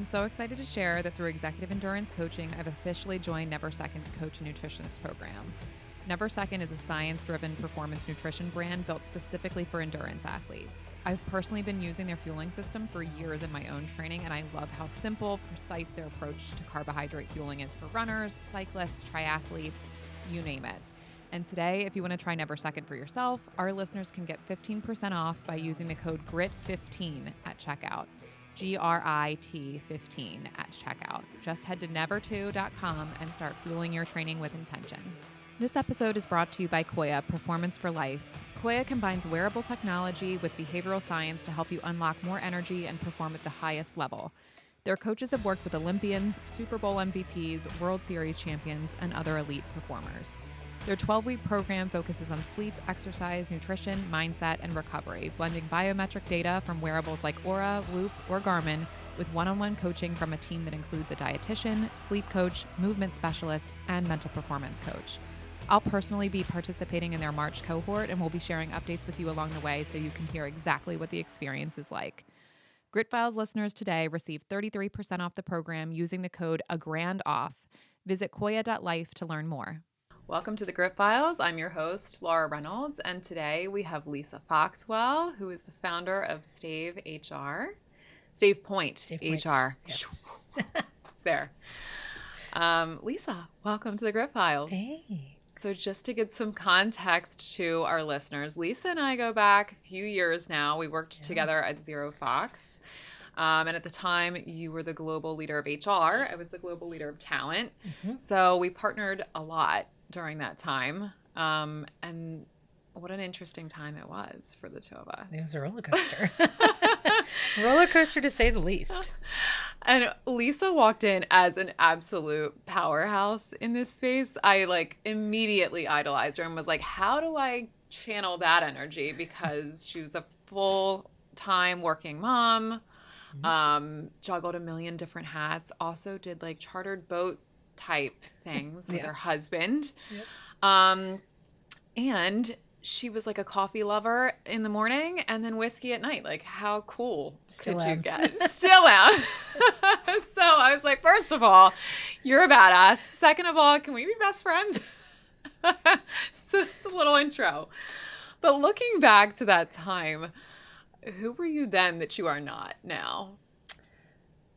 so excited to share that through Executive Endurance Coaching, I've officially joined Never Second's Coach and Nutritionist program. Never Second is a science-driven performance nutrition brand built specifically for endurance athletes. I've personally been using their fueling system for years in my own training, and I love how simple, precise their approach to carbohydrate fueling is for runners, cyclists, triathletes, you name it. And today, if you want to try Never Second for yourself, our listeners can get 15% off by using the code GRIT15 at checkout. GRIT 15 at checkout. Just head to never2.com and start fueling your training with intention. This episode is brought to you by Koya Performance for Life. Koya combines wearable technology with behavioral science to help you unlock more energy and perform at the highest level. Their coaches have worked with Olympians, Super Bowl MVPs, World Series champions, and other elite performers. Their 12-week program focuses on sleep, exercise, nutrition, mindset, and recovery, blending biometric data from wearables like Oura, Whoop, or Garmin with one-on-one coaching from a team that includes a dietitian, sleep coach, movement specialist, and mental performance coach. I'll personally be participating in their March cohort and will be sharing updates with you along the way so you can hear exactly what the experience is like. Grit Files listeners today receive 33% off the program using the code AGRANDOFF. Visit koya.life to learn more. Welcome to the Grit Files. I'm your host, Laura Reynolds, and today we have Lisa Foxwell, who is the founder of Stave HR. Stave Point HR. Yes. It's there. Lisa, welcome to the Grit Files. Hey. So just to get some context to our listeners, Lisa and I go back a few years now. We worked together at Zero Fox. And at the time, you were the global leader of HR. I was the global leader of talent. Mm-hmm. So we partnered a lot during that time. And what an interesting time it was for the two of us. It was a roller coaster. Roller coaster to say the least. And Lisa walked in as an absolute powerhouse in this space. I immediately idolized her and was like, how do I channel that energy? Because she was a full-time working mom, juggled a million different hats, also did chartered boat type things with her husband. Yep. And she was like a coffee lover in the morning and then whiskey at night. How cool could you get? Still am. So I was like, first of all, you're a badass. Second of all, can we be best friends? So it's a little intro. But looking back to that time, who were you then that you are not now?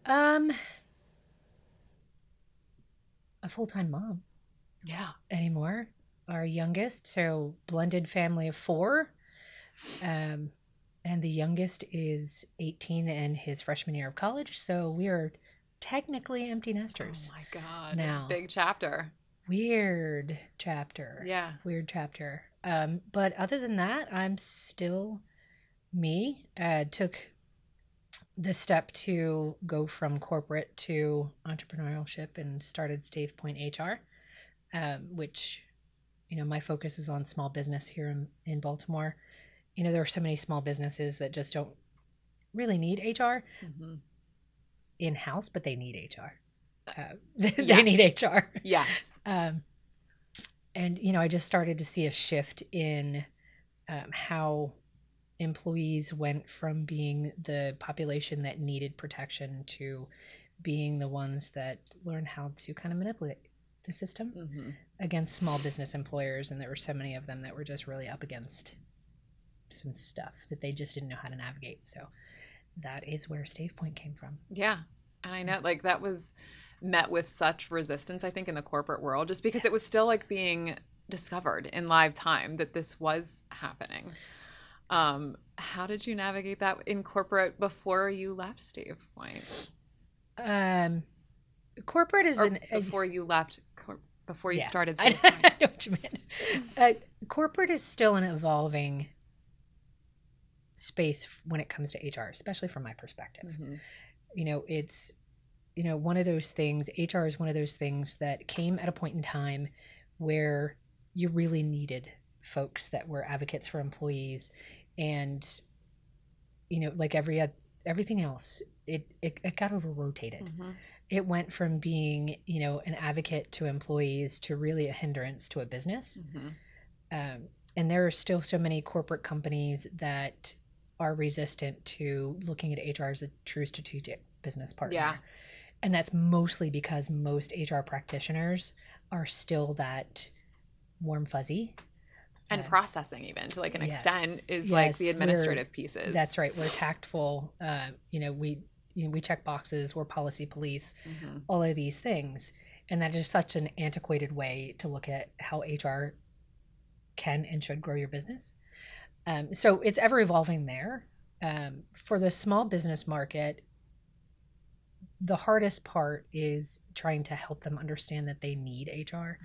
A full-time mom. Yeah. Anymore. Our youngest, so blended family of 4. And the youngest is 18 and his freshman year of college. So we are technically empty nesters. Oh my God. Now. Big chapter. Weird chapter. Yeah. Weird chapter. But other than that, I'm still me. Took the step to go from corporate to entrepreneurship and started Stave Point HR, which... my focus is on small business here in Baltimore. There are so many small businesses that just don't really need HR in-house, but they need HR. They need HR. Yes. And, I just started to see a shift in how employees went from being the population that needed protection to being the ones that learn how to kind of manipulate the system against small business employers, and there were so many of them that were just really up against some stuff that they just didn't know how to navigate. So that is where Stave Point came from. Yeah. And I know that was met with such resistance, I think, in the corporate world, just because it was still being discovered in live time that this was happening. How did you navigate that in corporate before you left Stave Point? Corporate is before you left, before you started. I know what you meant. Corporate is still an evolving space when it comes to HR, especially from my perspective. It's one of those things. HR is one of those things that came at a point in time where you really needed folks that were advocates for employees, and like everything else, it got over rotated. It went from being, an advocate to employees to really a hindrance to a business. And there are still so many corporate companies that are resistant to looking at HR as a true strategic business partner. And that's mostly because most HR practitioners are still that warm fuzzy. And processing, even to like an Yes. extent, is Yes, like the administrative pieces. That's right. We're tactful. We check boxes. We're policy police. All of these things, and that is such an antiquated way to look at how HR can and should grow your business. So it's ever evolving there. For the small business market, the hardest part is trying to help them understand that they need HR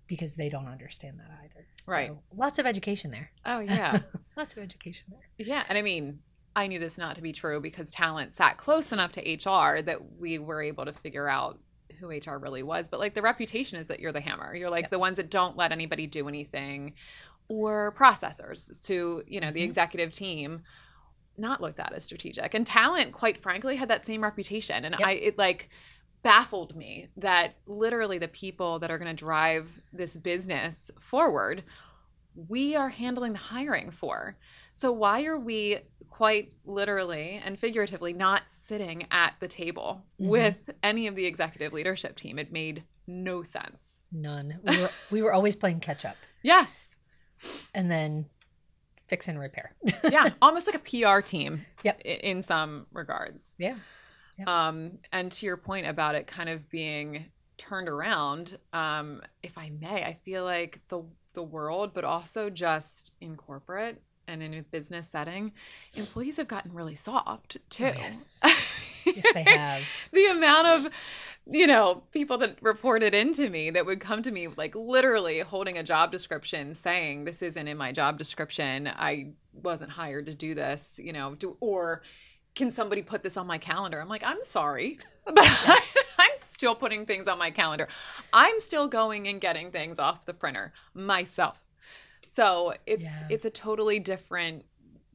because they don't understand that either. Right. So lots of education there. Oh, yeah. Lots of education there. Yeah. And I mean, I knew this not to be true because talent sat close enough to HR that we were able to figure out who HR really was. But like the reputation is that you're the hammer. You're like the ones that don't let anybody do anything, or processors to, the executive team, not looked at as strategic. And talent, quite frankly, had that same reputation. And it like baffled me that literally the people that are going to drive this business forward, we are handling the hiring for. So why are we quite literally and figuratively not sitting at the table with any of the executive leadership team? It made no sense. None. We were always playing catch up. Yes. And then fix and repair. Yeah, almost like a PR team. Yep. In some regards. Yeah. Yep. And to your point about it kind of being turned around, if I may, I feel like the world, but also just in corporate and in a business setting, employees have gotten really soft too. Oh, yes. Yes, they have. The amount of, people that reported into me that would come to me like literally holding a job description saying, this isn't in my job description. I wasn't hired to do this, or can somebody put this on my calendar? I'm like, I'm sorry, but I'm still putting things on my calendar. I'm still going and getting things off the printer myself. So it's a totally different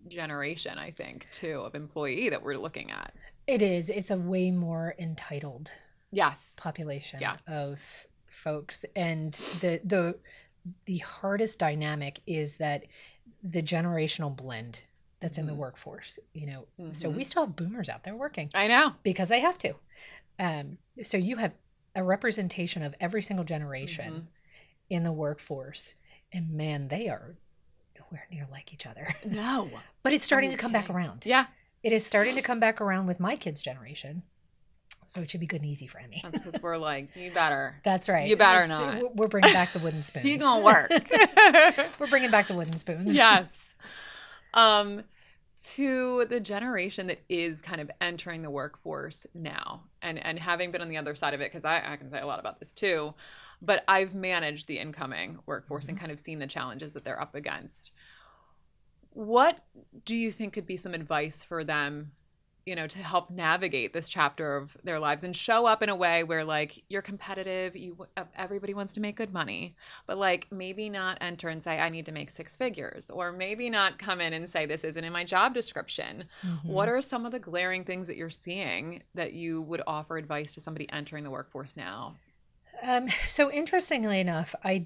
generation, I think, too, of employee that we're looking at. It is. It's a way more entitled population of folks. And the hardest dynamic is that the generational blend that's in the workforce, so we still have boomers out there working. I know. Because they have to. So you have a representation of every single generation in the workforce. And man, they are nowhere near like each other. No. But it's starting to come back around. Yeah. It is starting to come back around with my kids' generation. So it should be good and easy for Emmy. That's because we're like, you better. That's right. You better not. We're bringing back the wooden spoons. You gonna work. We're bringing back the wooden spoons. Yes. To the generation that is kind of entering the workforce now, and having been on the other side of it, because I can say a lot about this too, but I've managed the incoming workforce and kind of seen the challenges that they're up against. What do you think could be some advice for them, to help navigate this chapter of their lives and show up in a way where like you're competitive, everybody wants to make good money, but like maybe not enter and say, I need to make 6 figures, or maybe not come in and say, this isn't in my job description. What are some of the glaring things that you're seeing that you would offer advice to somebody entering the workforce now? So interestingly enough, I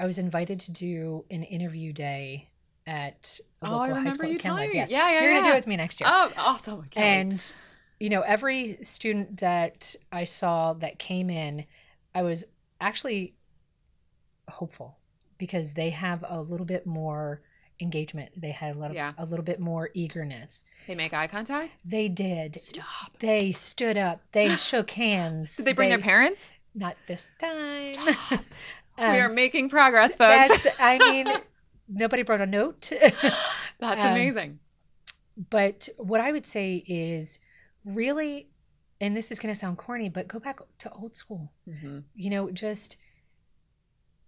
was invited to do an interview day at a local high school. Yes. Yeah. You're going to do it with me next year. Oh, awesome. And, every student that I saw that came in, I was actually hopeful because they have a little bit more engagement. They had a little bit more eagerness. They make eye contact? They did. Stop. They stood up. They shook hands. Did they bring their parents? Not this time. Stop. We are making progress, folks. Nobody brought a note. That's amazing. But what I would say is really, and this is going to sound corny, but go back to old school. Just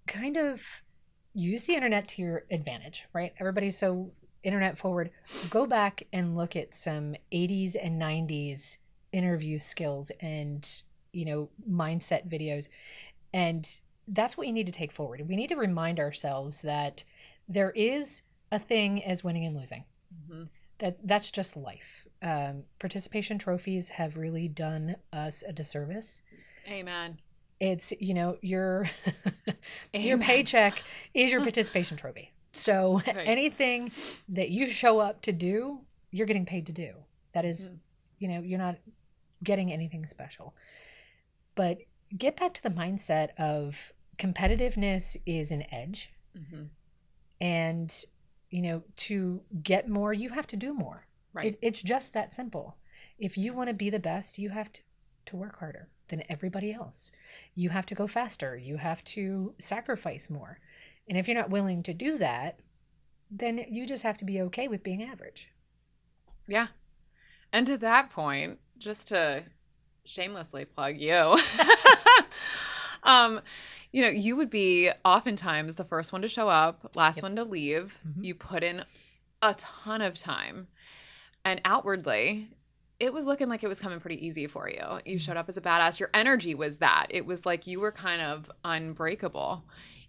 kind of use the internet to your advantage, right? Everybody's so internet forward. Go back and look at some 80s and 90s interview skills and, mindset videos. And that's what you need to take forward. We need to remind ourselves that there is a thing as winning and losing. That's just life. Participation trophies have really done us a disservice. Amen. It's, your paycheck is your participation trophy. So anything that you show up to do, you're getting paid to do. That is, you're not getting anything special. But get back to the mindset of competitiveness is an edge. Mm-hmm. And, to get more, you have to do more. Right. It's just that simple. If you want to be the best, you have to work harder than everybody else. You have to go faster. You have to sacrifice more. And if you're not willing to do that, then you just have to be okay with being average. Yeah. And to that point, just to shamelessly plug you, you would be oftentimes the first one to show up, last one to leave. Mm-hmm. You put in a ton of time. And outwardly, it was looking like it was coming pretty easy for you. You showed up as a badass. Your energy was that. It was like you were kind of unbreakable.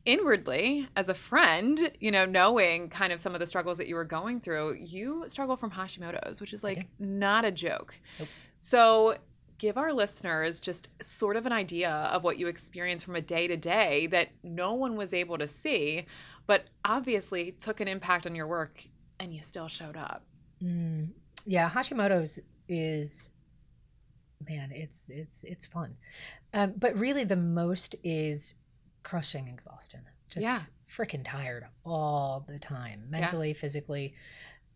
Inwardly, as a friend, knowing kind of some of the struggles that you were going through, you struggle from Hashimoto's, which is like not a joke. Nope. So give our listeners just sort of an idea of what you experienced from a day to day that no one was able to see, but obviously took an impact on your work and you still showed up. Yeah, Hashimoto's is, man, it's fun. But really the most is crushing exhaustion. Just freaking tired all the time, mentally, physically.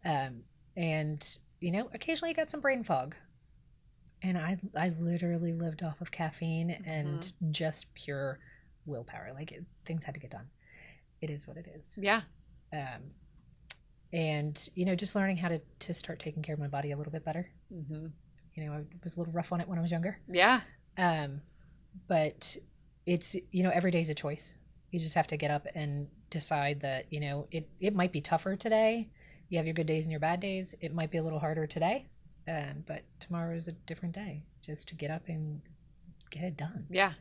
And, occasionally you got some brain fog. And I literally lived off of caffeine and just pure willpower. Like things had to get done. It is what it is. Yeah. And, just learning how to start taking care of my body a little bit better. Mm-hmm. I was a little rough on it when I was younger. Yeah. But it's, every day's a choice. You just have to get up and decide that, it might be tougher today. You have your good days and your bad days. It might be a little harder today. But tomorrow is a different day. Just to get up and get it done. Yeah.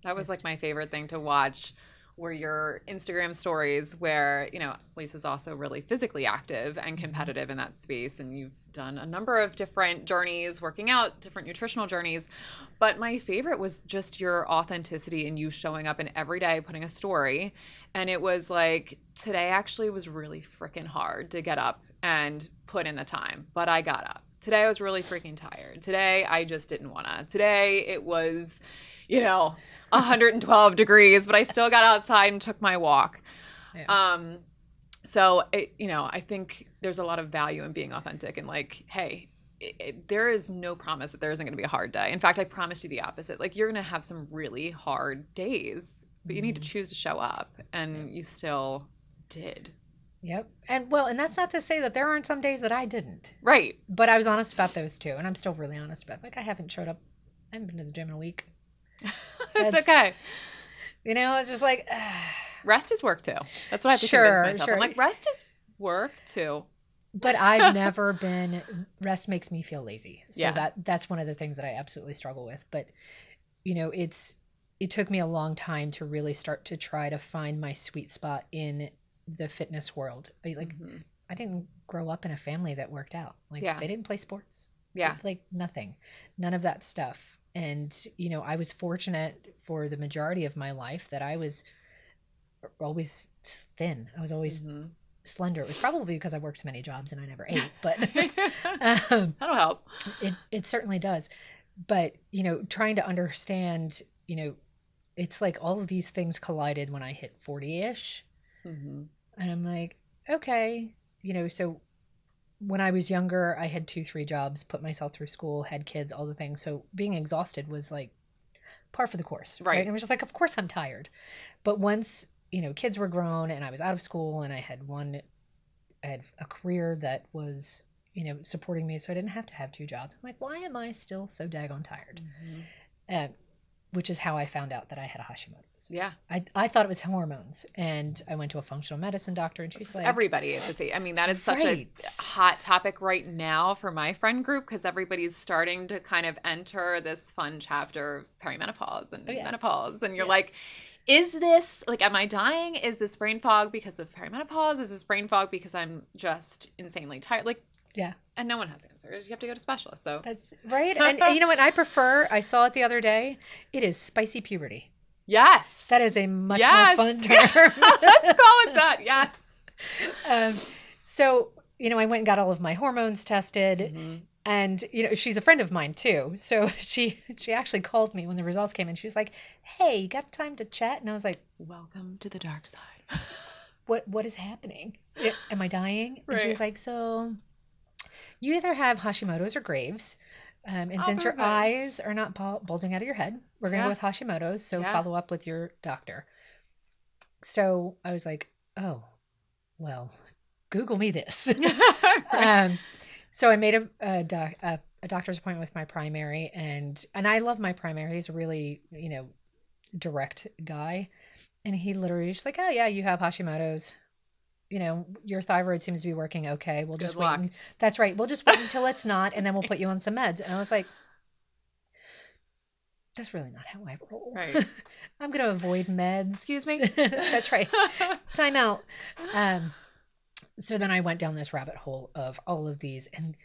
That was like my favorite thing to watch were your Instagram stories where, Lisa's also really physically active and competitive in that space. And you've done a number of different journeys, working out, different nutritional journeys. But my favorite was just your authenticity and you showing up and every day putting a story. And it was like, today actually was really freaking hard to get up and put in the time, but I got up. Today I was really freaking tired. Today I just didn't want to. Today it was, 112 degrees, but I still got outside and took my walk. Yeah. So, I think there's a lot of value in being authentic and like, hey, there is no promise that there isn't going to be a hard day. In fact, I promise you the opposite. Like you're going to have some really hard days, but you need to choose to show up and you still did. Yep. And that's not to say that there aren't some days that I didn't. Right. But I was honest about those too. And I'm still really honest about it. Like I haven't showed up. I haven't been to the gym in a week. It's okay. It's just like rest is work too. That's what I have to convince myself. Sure. I'm like, rest is work too. But I've never been, rest makes me feel lazy. So that's one of the things that I absolutely struggle with. But, it took me a long time to really start to try to find my sweet spot in the fitness world. Like I didn't grow up in a family that worked out. Like they didn't play sports. Yeah. Like nothing, none of that stuff. And, I was fortunate for the majority of my life that I was always thin. I was always slender. It was probably because I worked so many jobs and I never ate, but that'll help. It certainly does. But, trying to understand, it's like all of these things collided when I hit 40-ish. And I'm like, okay, so when I was younger, I had 2-3 jobs, put myself through school, had kids, all the things. So being exhausted was like par for the course. Right. And it was just like, of course I'm tired. But once, kids were grown and I was out of school and I had a career that was, supporting me. So I didn't have to have 2 jobs. I'm like, why am I still so daggone tired? Which is how I found out that I had a Hashimoto's. Yeah. I thought it was hormones. And I went to a functional medicine doctor and she's like... Everybody is the same. I mean, that is such a hot topic right now for my friend group because everybody's starting to kind of enter this fun chapter of perimenopause and menopause. And you're like, is this, like, am I dying? Is this brain fog because of perimenopause? Is this brain fog because I'm just insanely tired? Like, yeah. And no one has answers. You have to go to specialists. So that's right. And you know what? I saw it the other day. It is spicy puberty. Yes. That is a much more fun term. Let's call it that. Yes. So, I went and got all of my hormones tested And, she's a friend of mine too. So she actually called me when the results came and she was like, hey, you got time to chat? And I was like, welcome to the dark side. what is happening? Am I dying? And she Right. was like, so you either have Hashimoto's or Graves. And since your perfect. eyes are not bulging out of your head, we're going to go with Hashimoto's. So follow up with your doctor. So I was like, oh, well, Google me this. Right. So I made a doctor's appointment with my primary, and I love my primary. He's a really, direct guy. And he literally just like, oh yeah, you have Hashimoto's. Your thyroid seems to be working okay. We'll just wait. That's right. We'll just wait until it's not, and then we'll put you on some meds. And I was like, that's really not how I roll. Right. I'm going to avoid meds. Excuse me? That's right. Time out. So then I went down this rabbit hole of all of these, and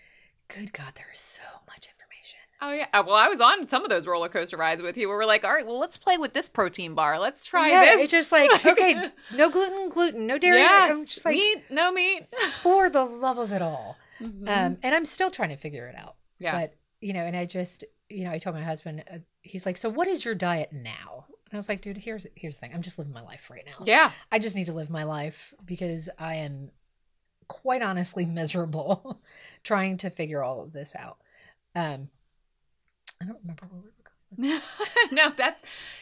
good God, there is so much information. Oh, yeah. Well, I was on some of those roller coaster rides with you where we're like, all right, well, let's play with this protein bar. Let's try this. It's just like, okay, no gluten, no dairy. Yes. I'm just like, meat, no meat. For the love of it all. Mm-hmm. And I'm still trying to figure it out. Yeah. But, and I just, I told my husband, he's like, so what is your diet now? And I was like, dude, here's the thing. I'm just living my life right now. Yeah. I just need to live my life because I am quite honestly miserable trying to figure all of this out. I don't remember where we were going. No,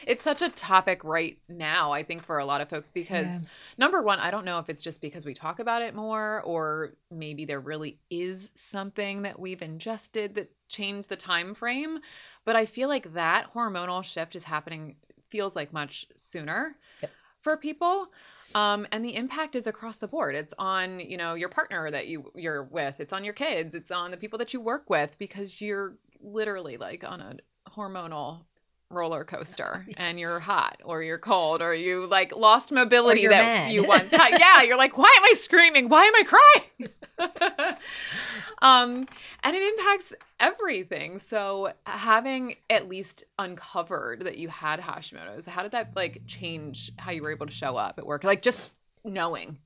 it's such a topic right now, I think, for a lot of folks, because number one, I don't know if it's just because we talk about it more, or maybe there really is something that we've ingested that changed the time frame. But I feel like that hormonal shift is happening, feels like much sooner for people. And the impact is across the board. It's on, your partner that you're with. It's on your kids. It's on the people that you work with, because you're literally like on a hormonal roller coaster. Yes. And you're hot or you're cold or you like lost mobility that mad. You once had. Yeah. You're like, why am I screaming? Why am I crying? And it impacts everything. So having at least uncovered that you had Hashimoto's, how did that like change how you were able to show up at work? Like just knowing.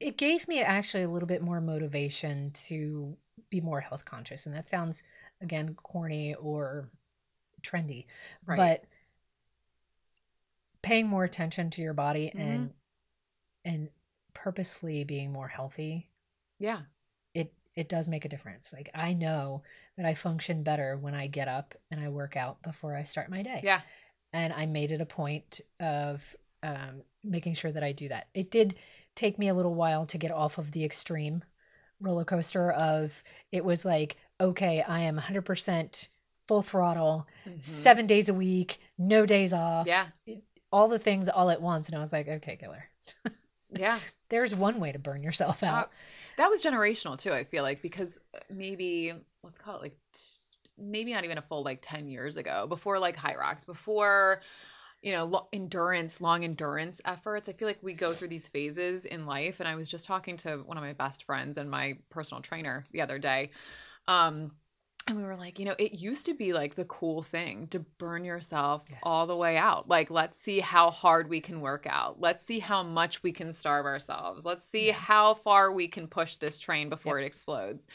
It gave me actually a little bit more motivation to be more health conscious. And that sounds, again, corny or trendy, right. But paying more attention to your body and purposefully being more healthy. Yeah. It does make a difference. Like I know that I function better when I get up and I work out before I start my day. Yeah. And I made it a point of making sure that I do that. It did take me a little while to get off of the extreme roller coaster of it was like, okay, I am 100% full throttle, 7 days a week, no days off. Yeah. All the things all at once. And I was like, okay, killer. Yeah. There's one way to burn yourself out. That was generational too, I feel like, because maybe, let's call it like, maybe not even a full like 10 years ago, before like High Rocks, before, long endurance efforts. I feel like we go through these phases in life. And I was just talking to one of my best friends and my personal trainer the other day. And we were like, it used to be like the cool thing to burn yourself all the way out. Like, let's see how hard we can work out. Let's see how much we can starve ourselves. Let's see how far we can push this train before it explodes.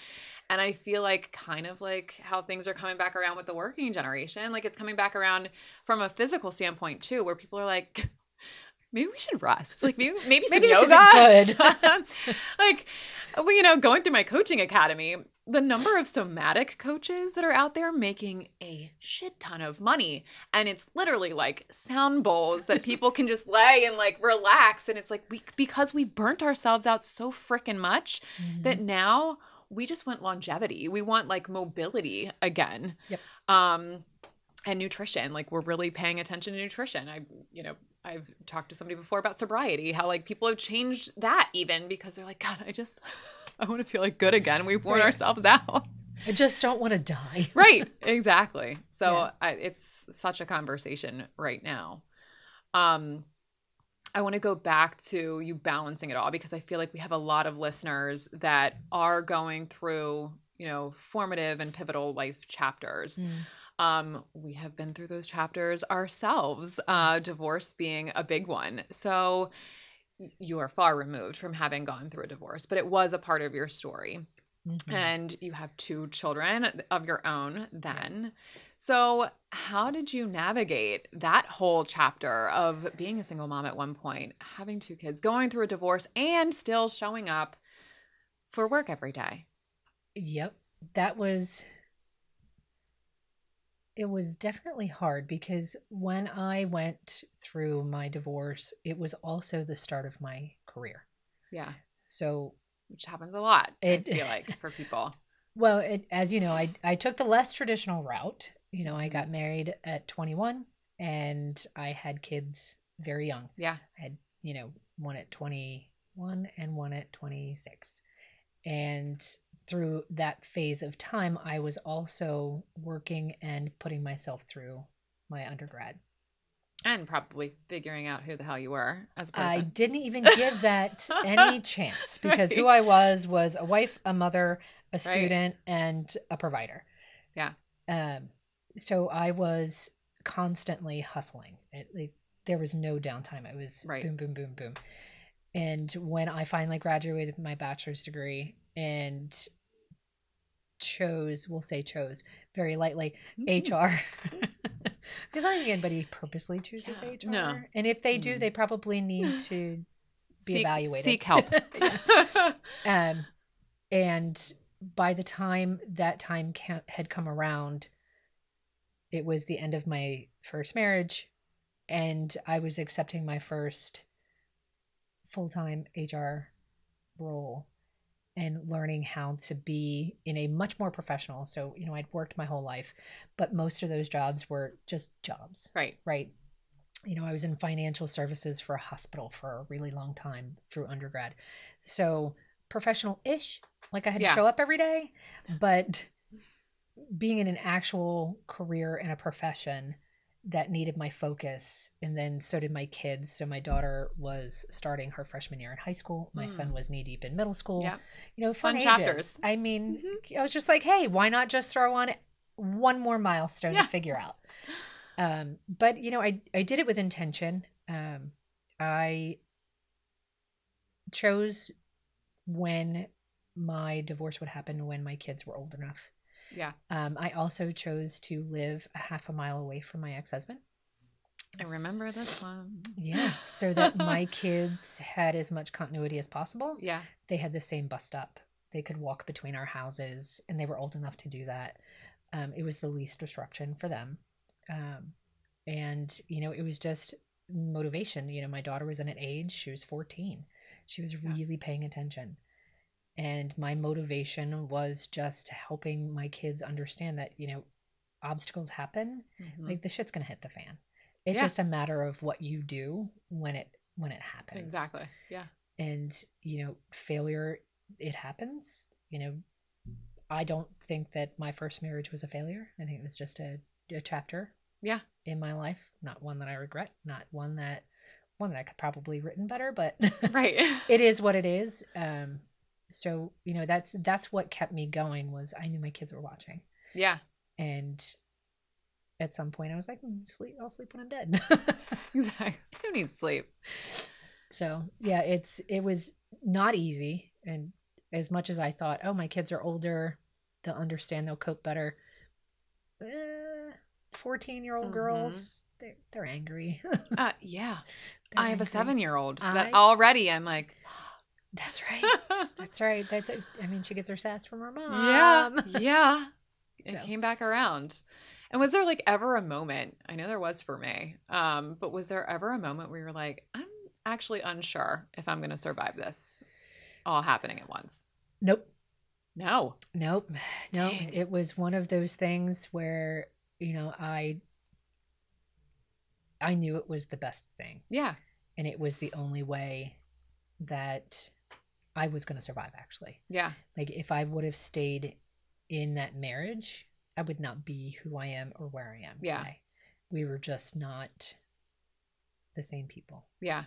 And I feel like kind of like how things are coming back around with the working generation. Like it's coming back around from a physical standpoint too, where people are like, maybe we should rest. Like maybe some maybe yoga. This isn't good. Like, well, going through my coaching academy, the number of somatic coaches that are out there making a shit ton of money. And it's literally like sound bowls that people can just lay and like relax. And it's like, because we burnt ourselves out so freaking much that now we just want longevity. We want like mobility again. Yep. And nutrition. Like we're really paying attention to nutrition. I've talked to somebody before about sobriety, how like people have changed that even because they're like, God, I want to feel like good again. We've worn ourselves out. I just don't want to die. Right. Exactly. So it's such a conversation right now. I want to go back to you balancing it all, because I feel like we have a lot of listeners that are going through, formative and pivotal life chapters. We have been through those chapters ourselves, divorce being a big one. So you are far removed from having gone through a divorce, but it was a part of your story. and you have 2 children of your own then. So how did you navigate that whole chapter of being a single mom at one point, having 2 kids, going through a divorce, and still showing up for work every day? Yep. It was definitely hard because when I went through my divorce, it was also the start of my career. Yeah. So Which happens a lot, I feel like, for people. Well, as you know, I took the less traditional route. I got married at 21 and I had kids very young. Yeah. I had, one at 21 and one at 26. And through that phase of time, I was also working and putting myself through my undergrad. And probably figuring out who the hell you were as a person. I didn't even give that any chance because who I was a wife, a mother, a student, and a provider. Yeah. So I was constantly hustling. There was no downtime. It was boom, boom, boom, boom. And when I finally graduated with my bachelor's degree and chose very lightly HR, because I don't think anybody purposely chooses HR. No. And if they do, they probably need to be evaluated. Seek help. And by the time that time had come around, it was the end of my first marriage, and I was accepting my first full-time HR role and learning how to be in a much more professional. So, I'd worked my whole life, but most of those jobs were just jobs. Right. I was in financial services for a hospital for a really long time through undergrad. So professional-ish, like I had to show up every day, but being in an actual career and a profession that needed my focus, and then so did my kids. So my daughter was starting her freshman year in high school. My son was knee deep in middle school. Yeah. Fun ages. Chapters. I mean, I was just like, hey, why not just throw on one more milestone to figure out? But I did it with intention. I chose when my divorce would happen, when my kids were old enough. Yeah. I also chose to live a half a mile away from my ex-husband. I remember this one. Yeah. So that my kids had as much continuity as possible. Yeah. They had the same bus stop. They could walk between our houses, and they were old enough to do that. It was the least disruption for them. And it was just motivation. My daughter was in an age, she was 14. She was really paying attention. And my motivation was just helping my kids understand that, obstacles happen. Like the shit's going to hit the fan. It's just a matter of what you do when it happens. Exactly. Yeah. And, failure, it happens. I don't think that my first marriage was a failure. I think it was just a chapter in my life. Not one that I regret, not one that I could probably written better, but it is what it is. So, that's what kept me going, was I knew my kids were watching. Yeah. And at some point I was like, I'll sleep when I'm dead. Exactly. Who needs sleep? So yeah, it was not easy. And as much as I thought, oh, my kids are older, they'll understand, they'll cope better. 14-year-old girls, they're angry. Yeah. They're I have angry. a 7-year-old that already I'm like, that's right. That's right. I mean, she gets her sass from her mom. Yeah. So. It came back around. And was there ever a moment, I know there was for me, but was there ever a moment where you were like, I'm actually unsure if I'm going to survive this all happening at once? Nope. No. It was one of those things where, I knew it was the best thing. Yeah. And it was the only way that I was going to survive, actually. Yeah. Like, if I would have stayed in that marriage, I would not be who I am or where I am today. We were just not the same people. Yeah.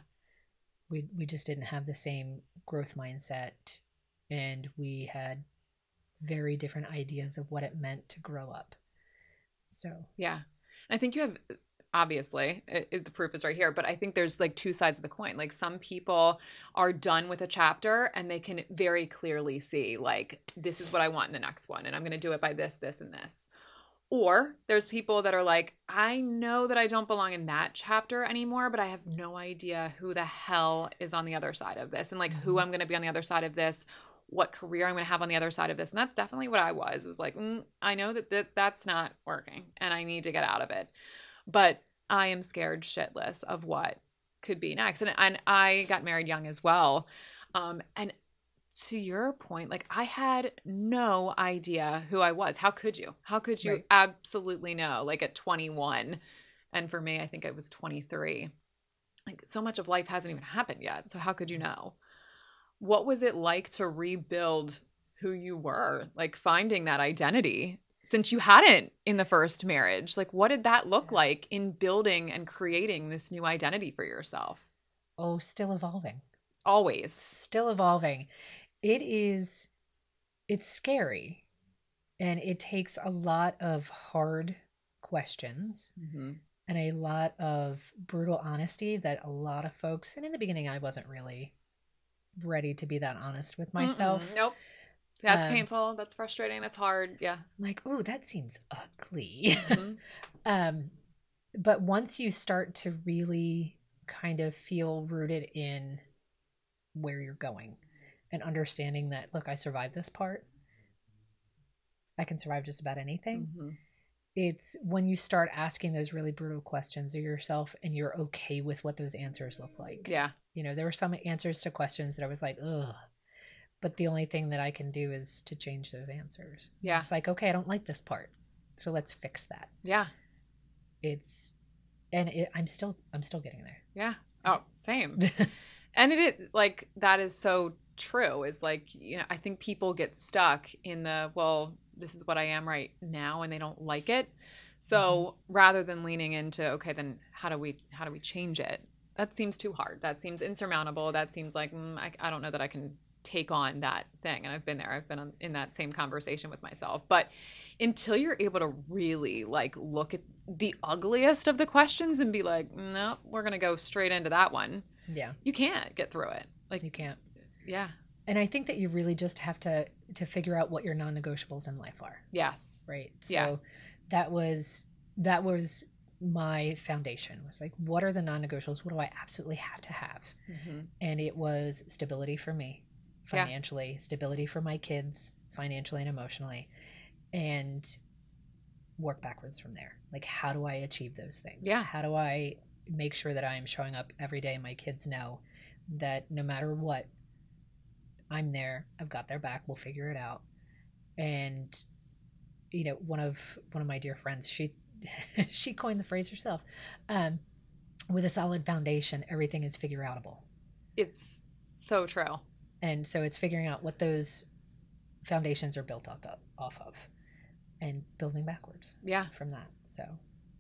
We just didn't have the same growth mindset, and we had very different ideas of what it meant to grow up. So yeah, I think you have obviously. The proof is right here. But I think there's like two sides of the coin. Like some people are done with a chapter and they can very clearly see like, this is what I want in the next one. And I'm going to do it by this, this, and this. Or there's people that are like, I know that I don't belong in that chapter anymore, but I have no idea who the hell is on the other side of this and like who I'm going to be on the other side of this, what career I'm going to have on the other side of this. And that's definitely what I was. It was like, I know that that's not working and I need to get out of it. But I am scared shitless of what could be next. And I got married young as well. And to your point, like I had no idea who I was. How could you? How could you absolutely know? Like at 21, and for me, I think I was 23. Like so much of life hasn't even happened yet. So how could you know? What was it like to rebuild who you were? Like finding that identity since you hadn't in the first marriage? Like what did that look like in building and creating this new identity for yourself? Oh, still evolving. Always. Still evolving. It's scary, and it takes a lot of hard questions and a lot of brutal honesty that a lot of folks, and in the beginning I wasn't really ready to be that honest with myself. Nope. That's painful. That's frustrating. That's hard. Yeah. I'm like, oh, that seems ugly. But once you start to really kind of feel rooted in where you're going, and understanding that, look, I survived this part. I can survive just about anything. It's when you start asking those really brutal questions of yourself and you're okay with what those answers look like. Yeah. You know, there were some answers to questions that I was like, ugh. But the only thing that I can do is to change those answers. Yeah. It's like, okay, I don't like this part. So let's fix that. Yeah. I'm still getting there. Yeah. Oh, same. And it is like, that is so true, is like, you know, I think people get stuck in the, well, this is what I am right now, and they don't like it. So rather than leaning into, okay, then how do we change it? That seems too hard. That seems insurmountable. That seems like, I don't know that I can take on that thing. And I've been there. I've been in that same conversation with myself. But until you're able to really like look at the ugliest of the questions and be like, no, we're going to go straight into that one. Yeah. You can't get through it. Like you can't. Yeah. And I think that you really just have to figure out what your non-negotiables in life are. Yes. Right. So that was my foundation, was like, what are the non-negotiables? What do I absolutely have to have? And it was stability for me financially, stability for my kids financially and emotionally, and work backwards from there. Like, how do I achieve those things? Yeah. How do I make sure that I'm showing up every day and my kids know that no matter what, I'm there, I've got their back, we'll figure it out. And you know, one of my dear friends, she coined the phrase herself, with a solid foundation, everything is figure outable. It's so true. And so it's figuring out what those foundations are built off of and building backwards from that. So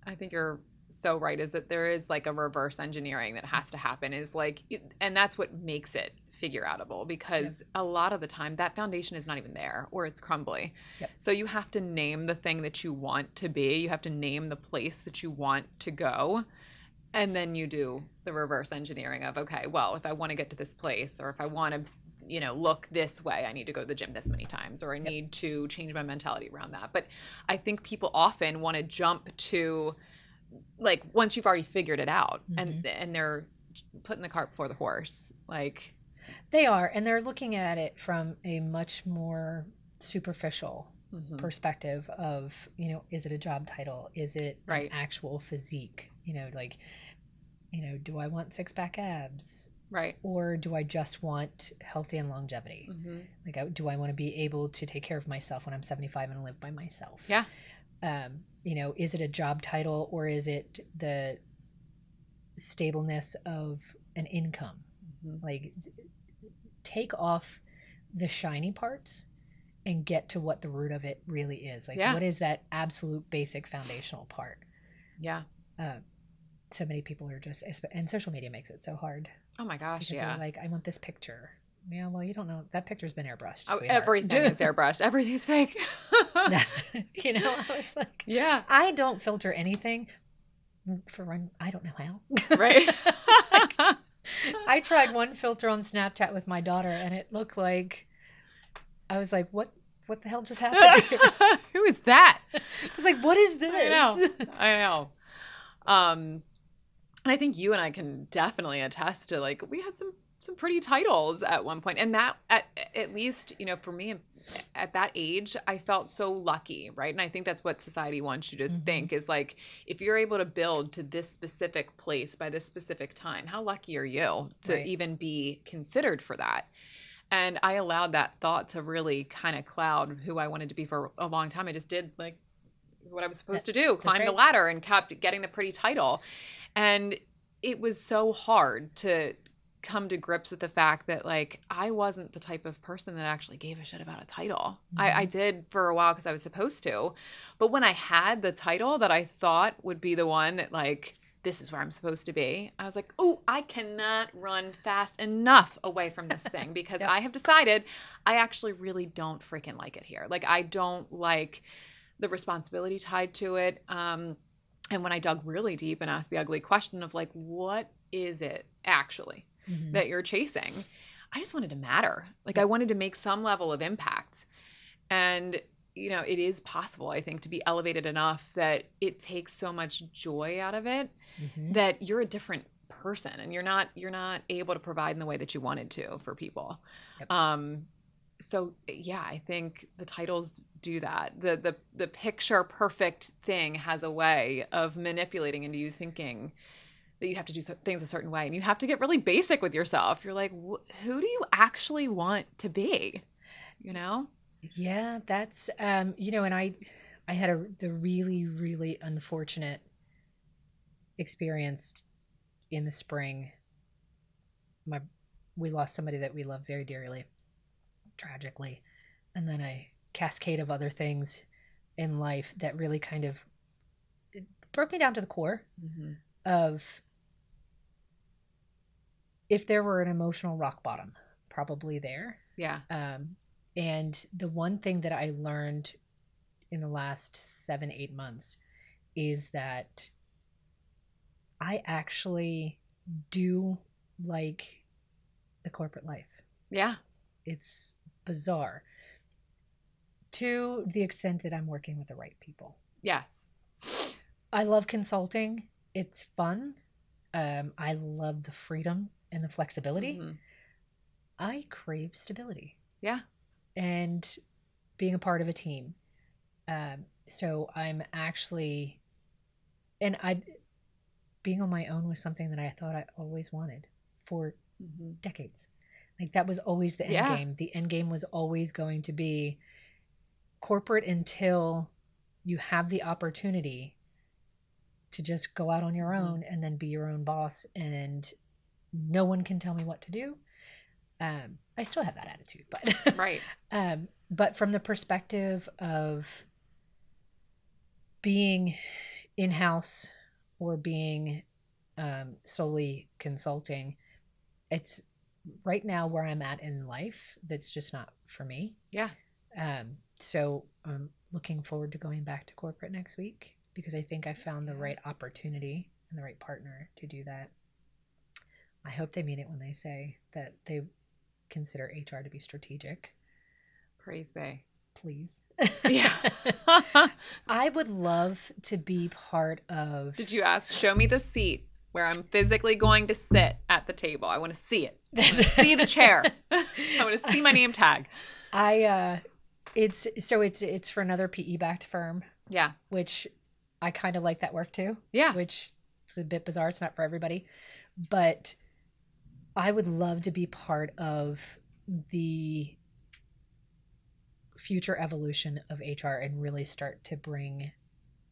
I think you're so right, is that there is like a reverse engineering that has to happen, is like, and that's what makes it figure outable, because a lot of the time that foundation is not even there, or it's crumbly. So you have to name the thing that you want to be, you have to name the place that you want to go, and then you do the reverse engineering of, okay, well, if I want to get to this place, or if I want to, you know, look this way, I need to go to the gym this many times, or I need to change my mentality around that. But I think people often want to jump to, like, once you've already figured it out, and they're putting the cart before the horse. Like, they are, and they're looking at it from a much more superficial perspective of, you know, is it a job title? Is it an actual physique? You know, like, you know, do I want six-pack abs? Right. Or do I just want healthy and longevity? Like, do I want to be able to take care of myself when I'm 75 and live by myself? Yeah. You know, is it a job title, or is it the stableness of an income? Like, take off the shiny parts and get to what the root of it really is. Like, what is that absolute basic foundational part? Yeah. So many people are just, and social media makes it so hard. Oh my gosh, because they're like, I want this picture. Yeah, well, you don't know. That picture's been airbrushed. Oh, everything is airbrushed. Everything's fake. That's, you know, I was like, yeah. I don't filter anything I don't know how. Right. I tried one filter on Snapchat with my daughter, and it looked like I was like, "What the hell just happened here?" Who is that? I was like, "What is this?" I know. And I think you and I can definitely attest to, like, we had some pretty titles at one point, and that at least, you know, for me at that age, I felt so lucky, right? And I think that's what society wants you to think is, like, if you're able to build to this specific place by this specific time, how lucky are you to even be considered for that? And I allowed that thought to really kind of cloud who I wanted to be for a long time. I just did, like, what I was supposed to do, climb the ladder, and kept getting the pretty title. And it was so hard to come to grips with the fact that, like, I wasn't the type of person that actually gave a shit about a title. I did for a while because I was supposed to. But when I had the title that I thought would be the one that, like, this is where I'm supposed to be, I was like, oh, I cannot run fast enough away from this thing because I have decided I actually really don't freaking like it here. Like, I don't like the responsibility tied to it. And when I dug really deep and asked the ugly question of, like, what is it actually that you're chasing? I just wanted to matter. Like, I wanted to make some level of impact. And, you know, it is possible, I think, to be elevated enough that it takes so much joy out of it that you're a different person and you're not able to provide in the way that you wanted to for people. So yeah, I think the titles do that. The picture perfect thing has a way of manipulating into you thinking that you have to do things a certain way, and you have to get really basic with yourself. You're like, who do you actually want to be? You know? Yeah, that's you know, and I had the really, really unfortunate experience in the spring. We lost somebody that we love very dearly, tragically, and then a cascade of other things in life that really kind of broke me down to the core of, if there were an emotional rock bottom, probably there. Yeah. And the one thing that I learned in the last 7-8 months is that I actually do like the corporate life. Yeah. It's bizarre to the extent that I'm working with the right people. Yes. I love consulting. It's fun. I love the freedom and the flexibility. I crave stability. Yeah. And being a part of a team. So I'm actually, and being on my own was something that I thought I always wanted for decades. Like, that was always the end game. The end game was always going to be corporate until you have the opportunity to just go out on your own and then be your own boss, and no one can tell me what to do. I still have that attitude, but right. But from the perspective of being in-house or being solely consulting, it's right now where I'm at in life, that's just not for me. Yeah. So I'm looking forward to going back to corporate next week, because I think I found the right opportunity and the right partner to do that. I hope they mean it when they say that they consider HR to be strategic. Praise be. Please. Yeah. I would love to be part of... Did you ask, show me the seat where I'm physically going to sit at the table? I want to see it. I want to see the chair. I want to see my name tag. It's for another PE-backed firm. Yeah. Which I kind of like that work too. Yeah. Which is a bit bizarre. It's not for everybody. But I would love to be part of the future evolution of HR and really start to bring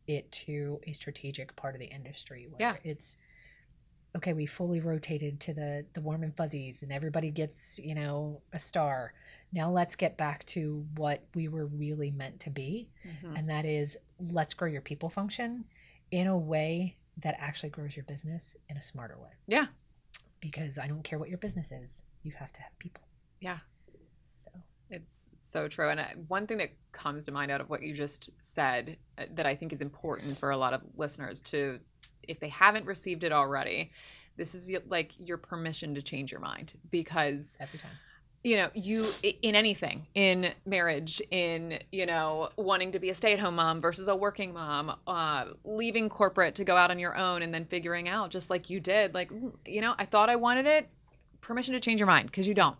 it to a strategic part of the industry where it's okay, we fully rotated to the warm and fuzzies and everybody gets, a star. Now let's get back to what we were really meant to be. And that is, let's grow your people function in a way that actually grows your business in a smarter way. Yeah. Because I don't care what your business is, you have to have people. Yeah. So it's so true. And one thing that comes to mind out of what you just said that I think is important for a lot of listeners to if they haven't received it already, this is like your permission to change your mind, because Every time. you know, you in anything, in marriage, in, you know, wanting to be a stay-at-home mom versus a working mom, leaving corporate to go out on your own and then figuring out, just like you did, like, you know, I thought I wanted it, permission to change your mind, because you don't,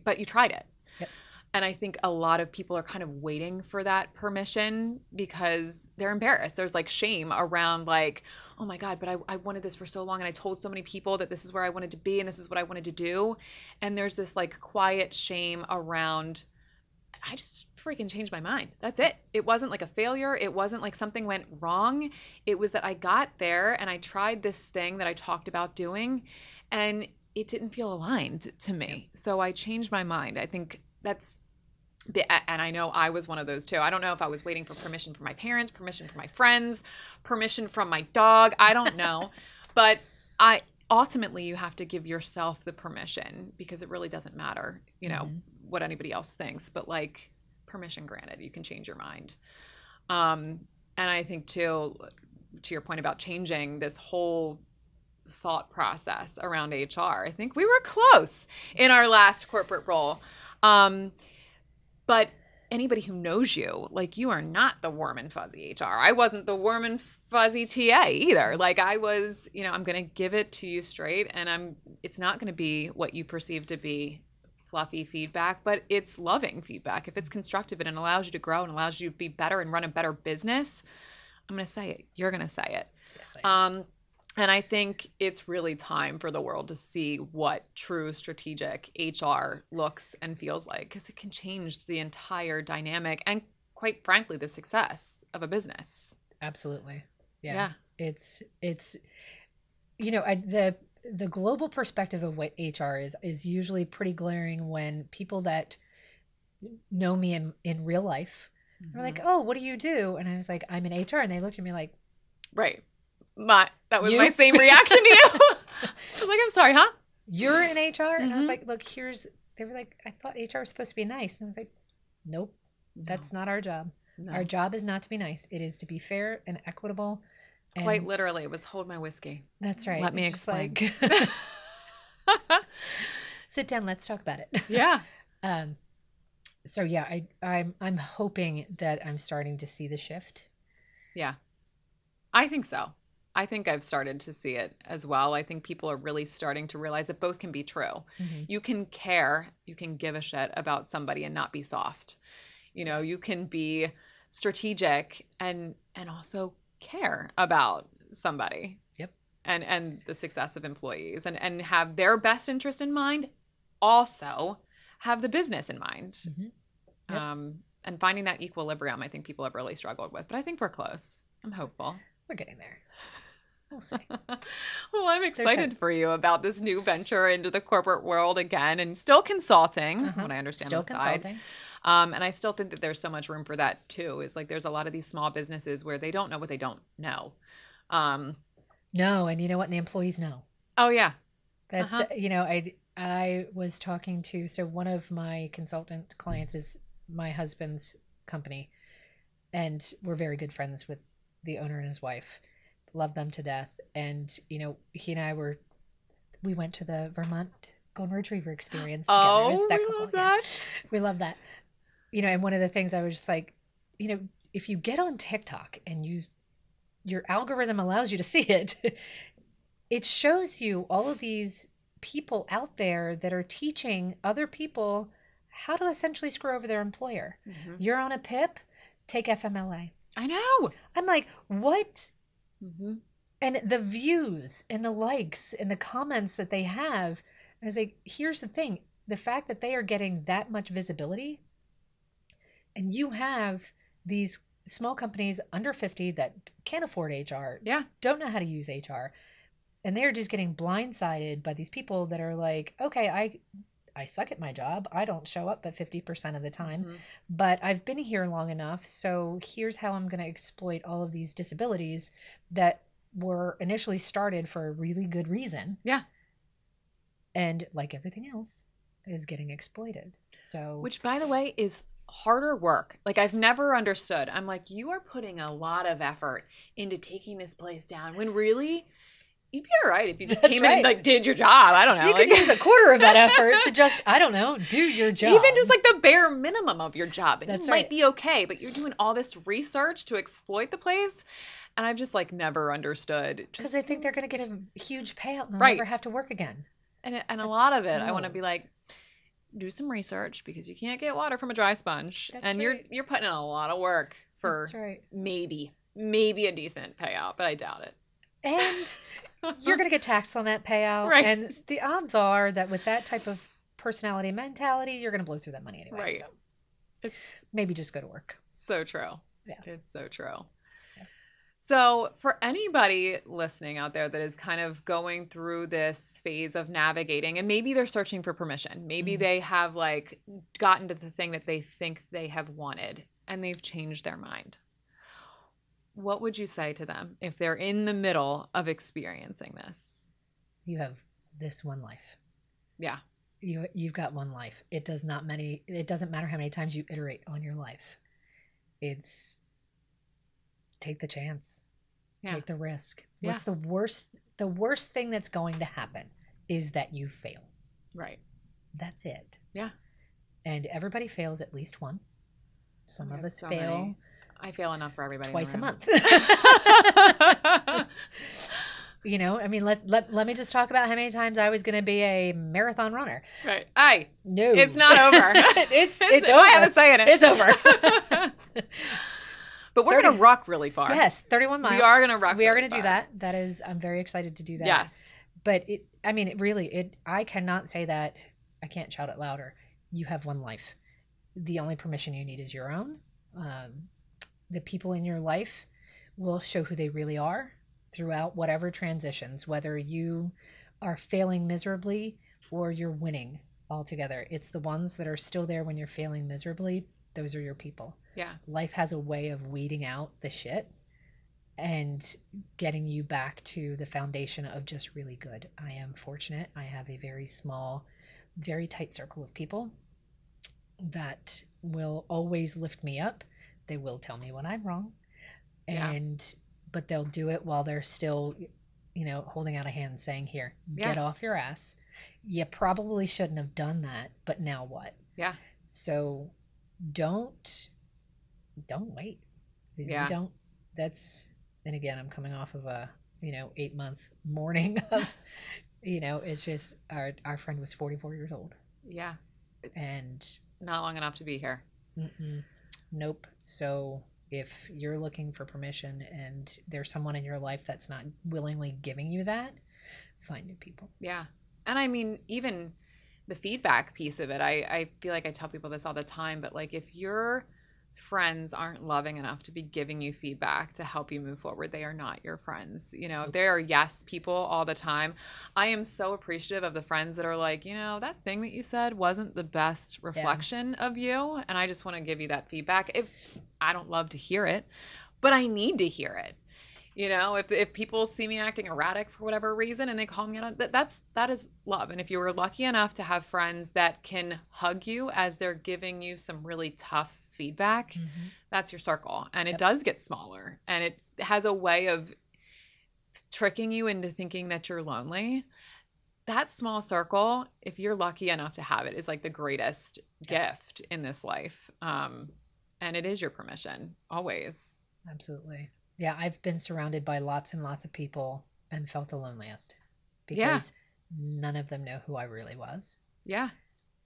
but you tried it. Yep. And I think a lot of people are kind of waiting for that permission because they're embarrassed. There's like shame around like, oh my God, but I wanted this for so long and I told so many people that this is where I wanted to be and this is what I wanted to do. And there's this like quiet shame around, I just freaking changed my mind. That's it. It wasn't like a failure. It wasn't like something went wrong. It was that I got there and I tried this thing that I talked about doing and it didn't feel aligned to me. So I changed my mind. I think that's, and I know I was one of those too. I don't know if I was waiting for permission from my parents, permission from my friends, permission from my dog. I don't know. But ultimately you have to give yourself the permission, because it really doesn't matter, you know, what anybody else thinks. But like, permission granted, you can change your mind. And I think too, to your point about changing this whole thought process around HR, I think we were close in our last corporate role. But anybody who knows you, like, you are not the warm and fuzzy HR. I wasn't the warm and fuzzy TA either. Like, I was, you know, I'm going to give it to you straight, and it's not going to be what you perceive to be fluffy feedback, but it's loving feedback. If it's constructive and it allows you to grow and allows you to be better and run a better business, I'm going to say it. You're going to say it. Yes, I am. And I think it's really time for the world to see what true strategic HR looks and feels like, because it can change the entire dynamic and, quite frankly, the success of a business. Absolutely. Yeah. It's you know, the global perspective of what HR is usually pretty glaring when people that know me in real life are like, "Oh, what do you do?" And I was like, "I'm in HR," and they looked at me like, "Right." That was my same reaction to you. I was like, I'm sorry, huh? You're in HR? And I was like, look, they were like, I thought HR was supposed to be nice. And I was like, nope, that's not our job. No. Our job is not to be nice. It is to be fair and equitable. And quite literally, it was hold my whiskey. That's right. Let me explain. Like, sit down, let's talk about it. Yeah. So yeah, I'm hoping that I'm starting to see the shift. Yeah. I think so. I think I've started to see it as well. I think people are really starting to realize that both can be true. Mm-hmm. You can care, you can give a shit about somebody and not be soft. You know, you can be strategic and also care about somebody. Yep. And the success of employees and have their best interest in mind, also have the business in mind. Mm-hmm. Yep. And finding that equilibrium, I think people have really struggled with. But I think we're close. I'm hopeful. We're getting there. We'll see. Well, I'm excited for you about this new venture into the corporate world again, and still consulting, what I understand. Still consulting. And I still think that there's so much room for that too. Is like there's a lot of these small businesses where they don't know what they don't know. No, and you know what? And the employees know. Oh yeah. That's you know, I was talking to, so one of my consultant clients is my husband's company, and we're very good friends with the owner and his wife. Love them to death. And, you know, he and I we went to the Vermont Golden Retriever experience together. Oh, we love that. Yeah. We love that. You know, and one of the things I was just like, you know, if you get on TikTok and your algorithm allows you to see it, it shows you all of these people out there that are teaching other people how to essentially screw over their employer. Mm-hmm. You're on a PIP, take FMLA. I know. I'm like, what? Mm-hmm. And the views and the likes and the comments that they have, I was like, here's the thing. The fact that they are getting that much visibility, and you have these small companies under 50 that can't afford HR, don't know how to use HR, and they're just getting blindsided by these people that are like, okay, I suck at my job. I don't show up but 50% of the time, but I've been here long enough. So here's how I'm going to exploit all of these disabilities that were initially started for a really good reason. Yeah. And like everything else is getting exploited. So, which by the way is harder work. Like, I've never understood. I'm like, you are putting a lot of effort into taking this place down when really you'd be all right if you just came in and like did your job. I don't know. You could use a quarter of that effort to just, I don't know, do your job. Even just like the bare minimum of your job. And That's it might be okay, but you're doing all this research to exploit the place. And I've just like never understood. Because they think they're going to get a huge payout and they'll Right. never have to work again. And a lot of it, I want to be like, do some research because you can't get water from a dry sponge. That's and right. you're putting in a lot of work for maybe a decent payout, but I doubt it. And you're going to get taxed on that payout. Right. And the odds are that with that type of personality and mentality, you're going to blow through that money anyway. Right. So It's maybe just go to work. so true. Yeah. It's so true. Yeah. So for anybody listening out there that is kind of going through this phase of navigating, and maybe they're searching for permission, maybe they have like gotten to the thing that they think they have wanted and they've changed their mind. What would you say to them if they're in the middle of experiencing this? You have this one life. Yeah. You've got one life. It doesn't matter how many times you iterate on your life. It's take the chance. Yeah. Take the risk. Yeah. What's the worst thing that's going to happen is that you fail. Right. That's it. Yeah. And everybody fails at least once. Some of us so fail many. I fail enough for everybody. twice a month. You know, I mean, let me just talk about how many times I was going to be a marathon runner. Right. No. It's not over. it's over. I have a say in it. It's over. But we're going to rock really far. Yes, 31 miles. We are going to rock We are really going to do that. That is, I'm very excited to do that. Yes. But I cannot say that. I can't shout it louder. You have one life. The only permission you need is your own. The people in your life will show who they really are throughout whatever transitions, whether you are failing miserably or you're winning altogether. It's the ones that are still there when you're failing miserably. Those are your people. Yeah. Life has a way of weeding out the shit and getting you back to the foundation of just really good. I am fortunate. I have a very small, very tight circle of people that will always lift me up. They will tell me when I'm wrong. But they'll do it while they're still, holding out a hand saying, here, get off your ass. You probably shouldn't have done that, but now what? Yeah. So don't wait. Yeah. And again, I'm coming off of a, 8-month mourning of, it's just our friend was 44 years old. Yeah. And not long enough to be here. Nope. So if you're looking for permission and there's someone in your life that's not willingly giving you that, find new people. Yeah. And I mean, even the feedback piece of it, I feel like I tell people this all the time, but like if your friends aren't loving enough to be giving you feedback to help you move forward, they are not your friends. They are yes people all the time. I am so appreciative of the friends that are like, that thing that you said wasn't the best reflection of you. And I just want to give you that feedback. If I don't love to hear it, but I need to hear it. If people see me acting erratic for whatever reason and they call me out, that is love. And if you were lucky enough to have friends that can hug you as they're giving you some really tough feedback, that's your circle. And it does get smaller and it has a way of tricking you into thinking that you're lonely. That small circle, if you're lucky enough to have it, is like the greatest gift in this life. And it is your permission always. Absolutely. Yeah, I've been surrounded by lots and lots of people and felt the loneliest because none of them know who I really was. Yeah.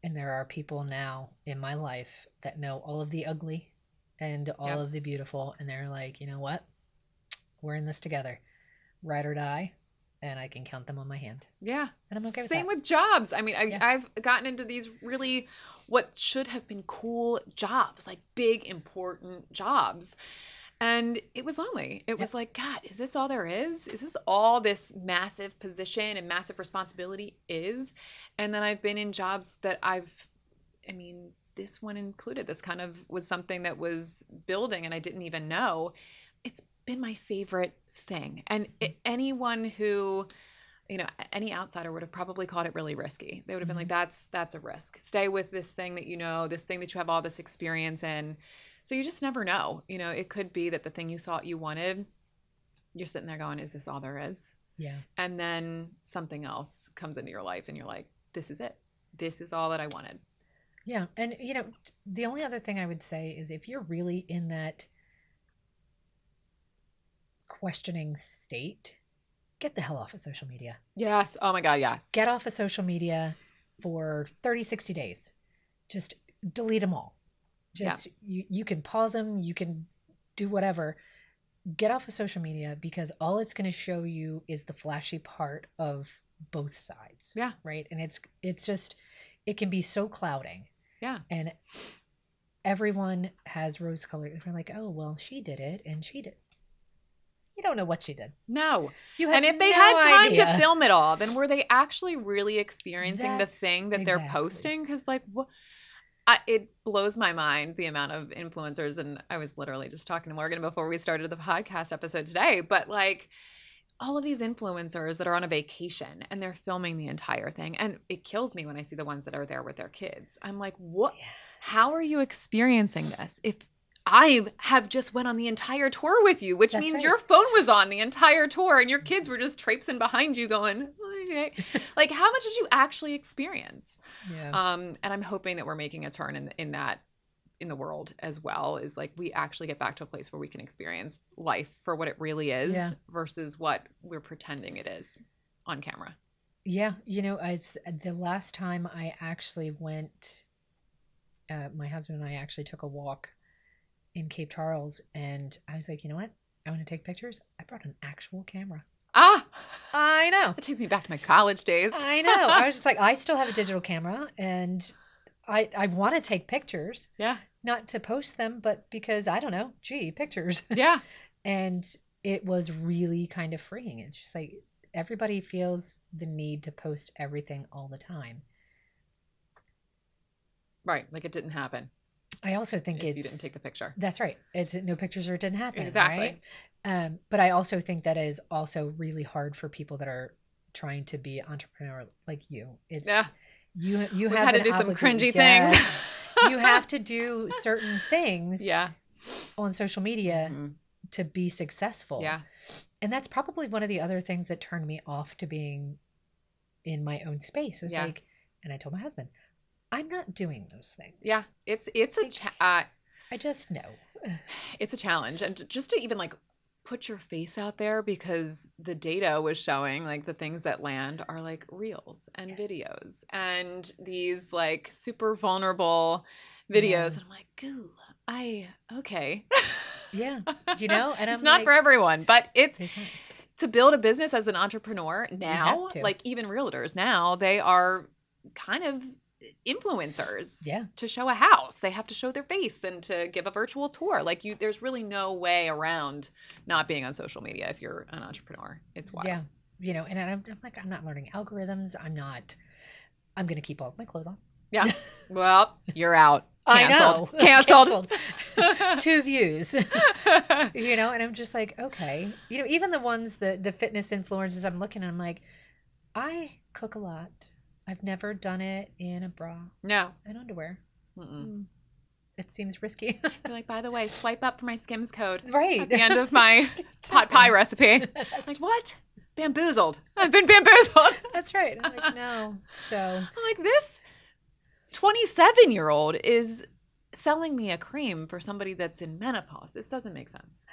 And there are people now in my life that know all of the ugly and all of the beautiful. And they're like, you know what? We're in this together. Ride or die. And I can count them on my hand. Yeah. And I'm okay with Same that. with jobs. I mean, I've gotten into these really what should have been cool jobs, like big, important jobs. And it was lonely. It was like, God, is this all there is? Is this all this massive position and massive responsibility is? And then I've been in jobs that this one included. This kind of was something that was building and I didn't even know. It's been my favorite thing. And anyone who any outsider would have probably called it really risky. They would have been like, that's a risk. Stay with this thing that this thing that you have all this experience in. So you just never know. It could be that the thing you thought you wanted, you're sitting there going, is this all there is? Yeah. And then something else comes into your life and you're like, this is it. This is all that I wanted. Yeah. And, the only other thing I would say is if you're really in that questioning state, get the hell off of social media. Yes. Oh my God, yes. Get off of social media for 30, 60 days. Just delete them all. You can pause them. You can do whatever. Get off of social media because all it's going to show you is the flashy part of both sides. Yeah. Right. And it's just, it can be so clouding. Yeah. And everyone has rose colored. We're like, oh, well, she did it and she did. You don't know what she did. No. And if they had time to film it all, then were they actually really experiencing the thing that they're posting? Because it blows my mind the amount of influencers. And I was literally just talking to Morgan before we started the podcast episode today. But all of these influencers that are on a vacation and they're filming the entire thing. And it kills me when I see the ones that are there with their kids. I'm like, what? Yeah. How are you experiencing this? If I have just went on the entire tour with you, which means your phone was on the entire tour and your kids were just traipsing behind you going, okay. How much did you actually experience? Yeah. And I'm hoping that we're making a turn in the world as well, is we actually get back to a place where we can experience life for what it really is versus what we're pretending it is on camera. Yeah. It's the last time I actually went, my husband and I actually took a walk in Cape Charles, and I was like, you know what? I want to take pictures. I brought an actual camera. I know. It takes me back to my college days. I know. I was just like, I still have a digital camera, and I want to take pictures. Yeah. Not to post them, but because, I don't know, pictures. Yeah. And it was really kind of freeing. It's just everybody feels the need to post everything all the time. Right. It didn't happen. I also think you didn't take the picture. That's right. It's no pictures or it didn't happen. Exactly. Right? But I also think that is also really hard for people that are trying to be entrepreneur like you. It's you have had to do some cringy things. You have to do certain things on social media to be successful. Yeah. And that's probably one of the other things that turned me off to being in my own space. It was and I told my husband, I'm not doing those things. Yeah, it's I just know. It's a challenge. And just to even put your face out there, because the data was showing the things that land are reels and videos and these super vulnerable videos. And I'm like, goo, okay. Yeah. And it's not for everyone, but it's to build a business as an entrepreneur now, even realtors now, they are kind of influencers to show a house. They have to show their face and to give a virtual tour. There's really no way around not being on social media if you're an entrepreneur. It's wild. Yeah. And I'm not learning algorithms. I'm going to keep all of my clothes on. Yeah. Well, you're out. Canceled. I know. Canceled. 2 views. And I'm just okay. Even the ones, the fitness influencers I'm looking at, I'm like, I cook a lot. I've never done it in a bra. No. And underwear. It seems risky. You're by the way, swipe up for my Skims code. Right. At the end of my pot pie recipe. What? Bamboozled. I've been bamboozled. That's right. I'm no. So. I'm this 27-year-old is selling me a cream for somebody that's in menopause. This doesn't make sense.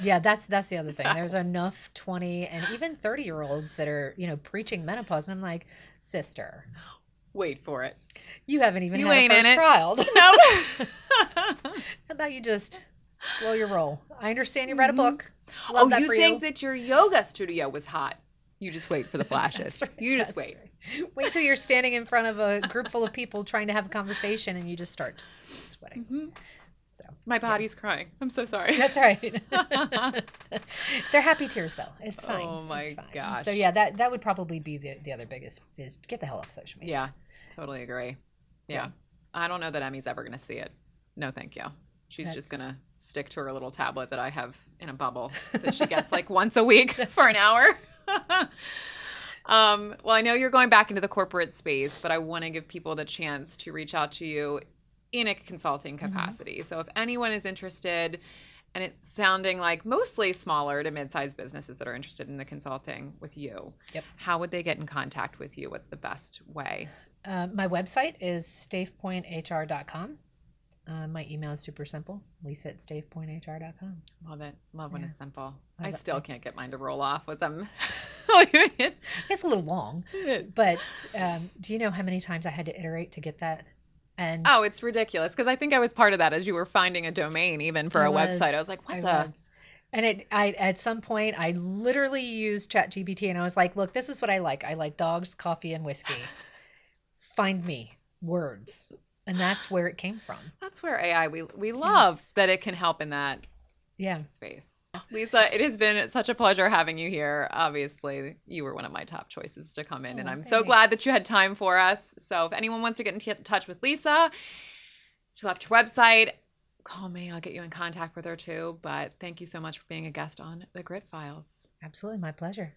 Yeah, that's the other thing. There's enough 20 and even 30-year-olds that are, preaching menopause. And I'm like, sister. Wait for it. You haven't even had a first child. No. How about you just slow your roll? I understand you read a book. Love that you for think that your yoga studio was hot. You just wait for the flashes. Right. You just wait. Right. Wait till you're standing in front of a group full of people trying to have a conversation and you just start sweating. Mm-hmm. So my body's crying. I'm so sorry. That's right. They're happy tears though. It's fine. Oh my gosh. So yeah, that would probably be the other biggest is get the hell off social media. Yeah, totally agree. Yeah. I don't know that Emmy's ever going to see it. No, thank you. She's just going to stick to her little tablet that I have in a bubble that she gets once a week for an hour. Well, I know you're going back into the corporate space, but I want to give people the chance to reach out to you in a consulting capacity. So if anyone is interested, and it's sounding like mostly smaller to mid-sized businesses that are interested in the consulting with you, how would they get in contact with you? What's the best way? My website is StavePointHR.com. My email is super simple, Lisa@StavePointHR.com. Love it. Love when it's simple. I still can't get mine to roll off once I'm leaving it. It's a little long. But do you know how many times I had to iterate to get that? And it's ridiculous, because I think I was part of that as you were finding a domain even for a website. I was like, what the? And I at some point, I literally used ChatGPT and I was like, look, this is what I like. I like dogs, coffee, and whiskey. Find me words. And that's where it came from. That's where AI, we love that it can help in that space. Lisa, it has been such a pleasure having you here. Obviously, you were one of my top choices to come in, and I'm so glad that you had time for us. So if anyone wants to get in touch with Lisa, she left her website. Call me. I'll get you in contact with her too. But thank you so much for being a guest on The Grit Files. Absolutely. My pleasure.